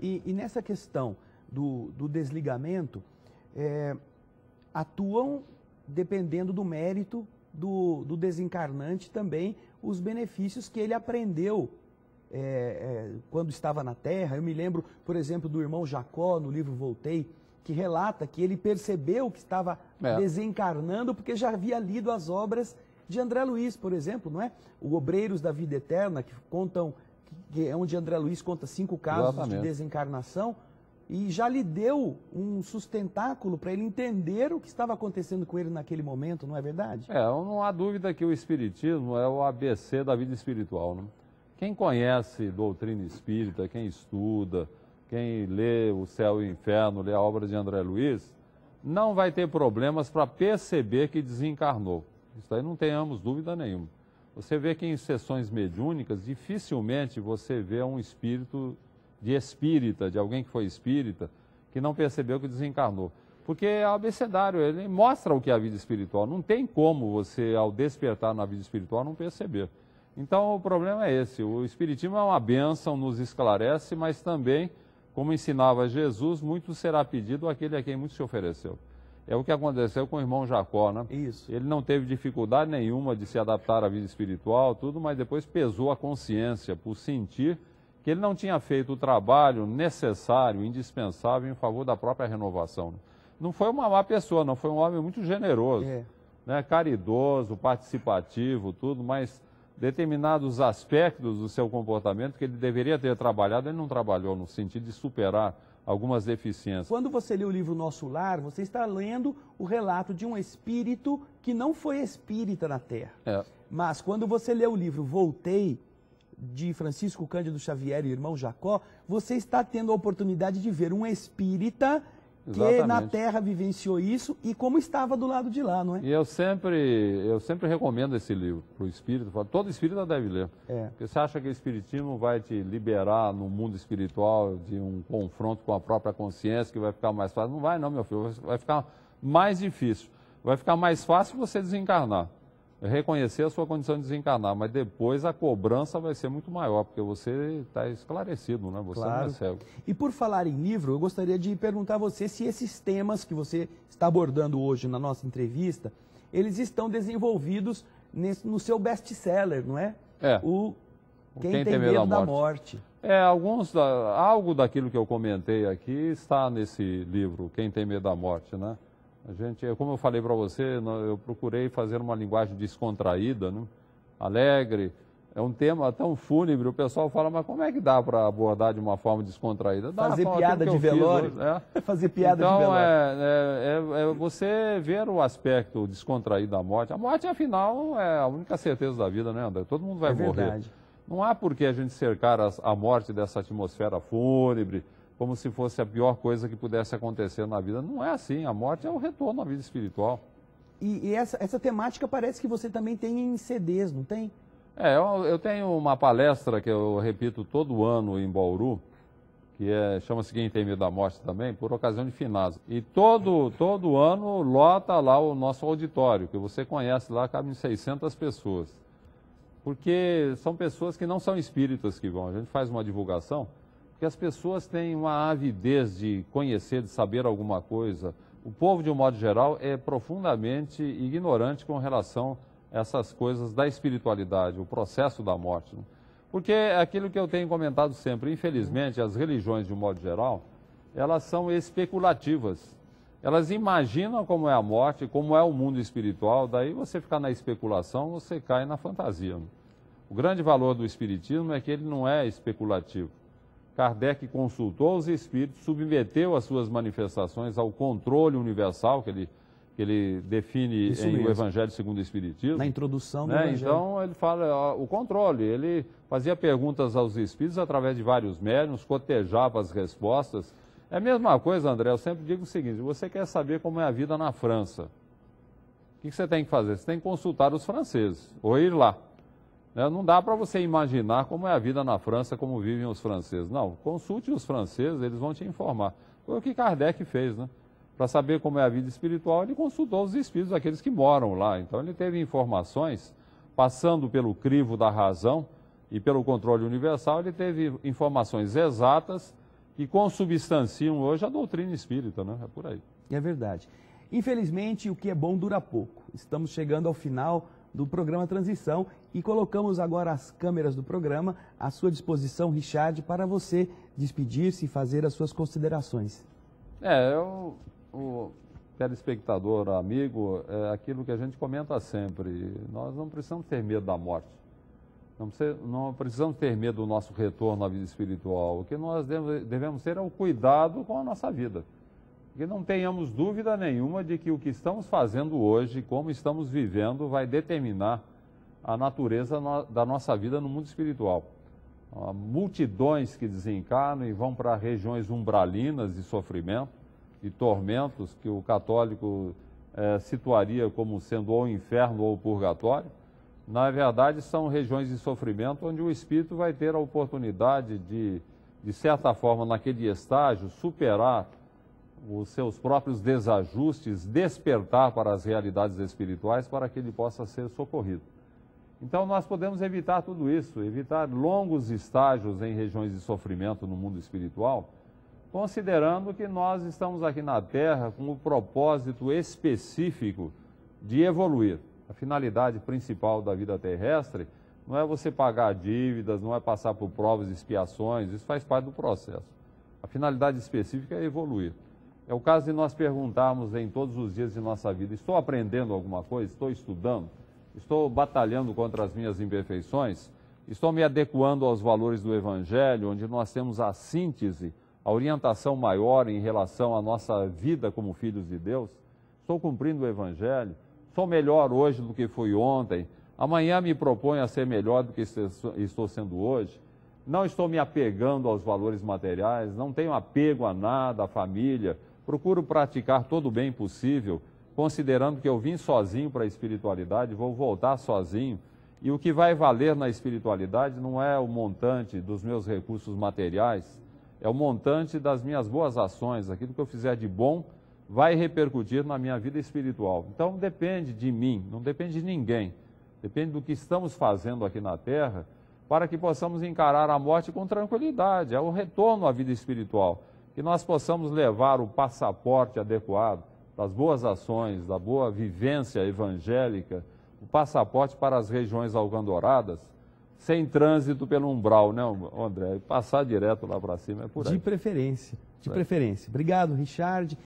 E nessa questão do desligamento, atuam, dependendo do mérito do desencarnante também, os benefícios que ele aprendeu quando estava na Terra. Eu me lembro, por exemplo, do irmão Jacó, no livro Voltei, que relata que ele percebeu que estava desencarnando porque já havia lido as obras de André Luiz, por exemplo, não é? O Obreiros da Vida Eterna, que é onde André Luiz conta 5 casos de desencarnação, e já lhe deu um sustentáculo para ele entender o que estava acontecendo com ele naquele momento, não é verdade? Não há dúvida que o Espiritismo é o ABC da vida espiritual, né? Quem conhece doutrina espírita, quem estuda, quem lê O Céu e o Inferno, lê a obra de André Luiz, não vai ter problemas para perceber que desencarnou. Isso aí não tenhamos dúvida nenhuma. Você vê que em sessões mediúnicas, dificilmente você vê um espírito de espírita, de alguém que foi espírita, que não percebeu que desencarnou. Porque é abecedário, ele mostra o que é a vida espiritual. Não tem como você, ao despertar na vida espiritual, não perceber. Então, o problema é esse. O Espiritismo é uma bênção, nos esclarece, mas também, como ensinava Jesus, muito será pedido àquele a quem muito se ofereceu. É o que aconteceu com o irmão Jacó, né? Isso. Ele não teve dificuldade nenhuma de se adaptar à vida espiritual, tudo, mas depois pesou a consciência por sentir que ele não tinha feito o trabalho necessário, indispensável em favor da própria renovação. Não foi uma má pessoa, não, foi um homem muito generoso, né? Caridoso, participativo, tudo, mas determinados aspectos do seu comportamento que ele deveria ter trabalhado, ele não trabalhou no sentido de superar algumas deficiências. Quando você lê o livro Nosso Lar, você está lendo o relato de um espírito que não foi espírita na Terra. Mas quando você lê o livro Voltei, de Francisco Cândido Xavier e irmão Jacó, você está tendo a oportunidade de ver um espírita que na Terra vivenciou isso e como estava do lado de lá, não é? E eu sempre recomendo esse livro para o espírito, todo espírita deve ler. Porque você acha que o espiritismo vai te liberar no mundo espiritual de um confronto com a própria consciência, que vai ficar mais fácil? Não vai não, meu filho, vai ficar mais difícil. Vai ficar mais fácil você desencarnar, reconhecer a sua condição de desencarnar, mas depois a cobrança vai ser muito maior, porque você está esclarecido, né? Você não é cego. E por falar em livro, eu gostaria de perguntar a você se esses temas que você está abordando hoje na nossa entrevista, eles estão desenvolvidos no seu best-seller, não é? O Quem tem medo da morte. Algo daquilo que eu comentei aqui está nesse livro, Quem Tem Medo da Morte, né? Como eu falei para você, eu procurei fazer uma linguagem descontraída, né? Alegre. É um tema tão fúnebre, o pessoal fala, mas como é que dá para abordar de uma forma descontraída? Fazer piada de velório. Fazer piada de velório. Então, você ver o aspecto descontraído da morte. A morte, afinal, é a única certeza da vida, né, André? Todo mundo vai morrer. Verdade. Não há por que a gente cercar a morte dessa atmosfera fúnebre, como se fosse a pior coisa que pudesse acontecer na vida. Não é assim, a morte é o retorno à vida espiritual. E essa temática parece que você também tem em CDs, não tem? Eu tenho uma palestra que eu repito todo ano em Bauru, que chama-se Quem Tem Medo da Morte também, por ocasião de finados. E todo ano lota lá o nosso auditório, que você conhece lá, cabem 600 pessoas. Porque são pessoas que não são espíritas que vão. A gente faz uma divulgação, porque as pessoas têm uma avidez de conhecer, de saber alguma coisa. O povo, de um modo geral, é profundamente ignorante com relação a essas coisas da espiritualidade, o processo da morte, né? Porque é aquilo que eu tenho comentado sempre, infelizmente, as religiões, de um modo geral, elas são especulativas. Elas imaginam como é a morte, como é o mundo espiritual, daí você ficar na especulação, você cai na fantasia, né? O grande valor do espiritismo é que ele não é especulativo. Kardec consultou os espíritos, submeteu as suas manifestações ao controle universal que ele define o Evangelho segundo o Espiritismo. Na introdução do Evangelho. Então, ele fala o controle. Ele fazia perguntas aos espíritos através de vários médiuns, cotejava as respostas. É a mesma coisa, André, eu sempre digo o seguinte, você quer saber como é a vida na França, o que você tem que fazer? Você tem que consultar os franceses, ou ir lá. Não dá para você imaginar como é a vida na França, como vivem os franceses. Não, consulte os franceses, eles vão te informar. Foi o que Kardec fez, né? Para saber como é a vida espiritual, ele consultou os espíritos, aqueles que moram lá. Então, ele teve informações, passando pelo crivo da razão e pelo controle universal, ele teve informações exatas que consubstanciam hoje a doutrina espírita, né? É por aí. É verdade. Infelizmente, o que é bom dura pouco. Estamos chegando ao final do programa Transição e colocamos agora as câmeras do programa à sua disposição, Richard, para você despedir-se e fazer as suas considerações. O telespectador, amigo, é aquilo que a gente comenta sempre. Nós não precisamos ter medo da morte. Não precisamos ter medo do nosso retorno à vida espiritual. O que nós devemos ter é o cuidado com a nossa vida. Que não tenhamos dúvida nenhuma de que o que estamos fazendo hoje, como estamos vivendo, vai determinar a natureza da nossa vida no mundo espiritual. Há multidões que desencarnam e vão para regiões umbralinas de sofrimento e tormentos que o católico situaria como sendo ou o inferno ou o purgatório. Na verdade, são regiões de sofrimento onde o espírito vai ter a oportunidade de certa forma, naquele estágio, superar os seus próprios desajustes, despertar para as realidades espirituais para que ele possa ser socorrido. Então nós podemos evitar tudo isso, evitar longos estágios em regiões de sofrimento no mundo espiritual, considerando que nós estamos aqui na Terra com o propósito específico de evoluir. A finalidade principal da vida terrestre não é você pagar dívidas, não é passar por provas e expiações, isso faz parte do processo. A finalidade específica é evoluir. É o caso de nós perguntarmos em todos os dias de nossa vida, estou aprendendo alguma coisa? Estou estudando? Estou batalhando contra as minhas imperfeições? Estou me adequando aos valores do Evangelho, onde nós temos a síntese, a orientação maior em relação à nossa vida como filhos de Deus? Estou cumprindo o Evangelho? Sou melhor hoje do que fui ontem? Amanhã me proponho a ser melhor do que estou sendo hoje? Não estou me apegando aos valores materiais, não tenho apego a nada, à família. Procuro praticar todo o bem possível, considerando que eu vim sozinho para a espiritualidade, vou voltar sozinho. E o que vai valer na espiritualidade não é o montante dos meus recursos materiais, é o montante das minhas boas ações. Aquilo que eu fizer de bom vai repercutir na minha vida espiritual. Então depende de mim, não depende de ninguém. Depende do que estamos fazendo aqui na Terra para que possamos encarar a morte com tranquilidade. É o retorno à vida espiritual. Que nós possamos levar o passaporte adequado das boas ações, da boa vivência evangélica, o passaporte para as regiões alcandoradas, sem trânsito pelo umbral, né, André? Passar direto lá para cima é por aí. De preferência, de preferência. Obrigado, Richard.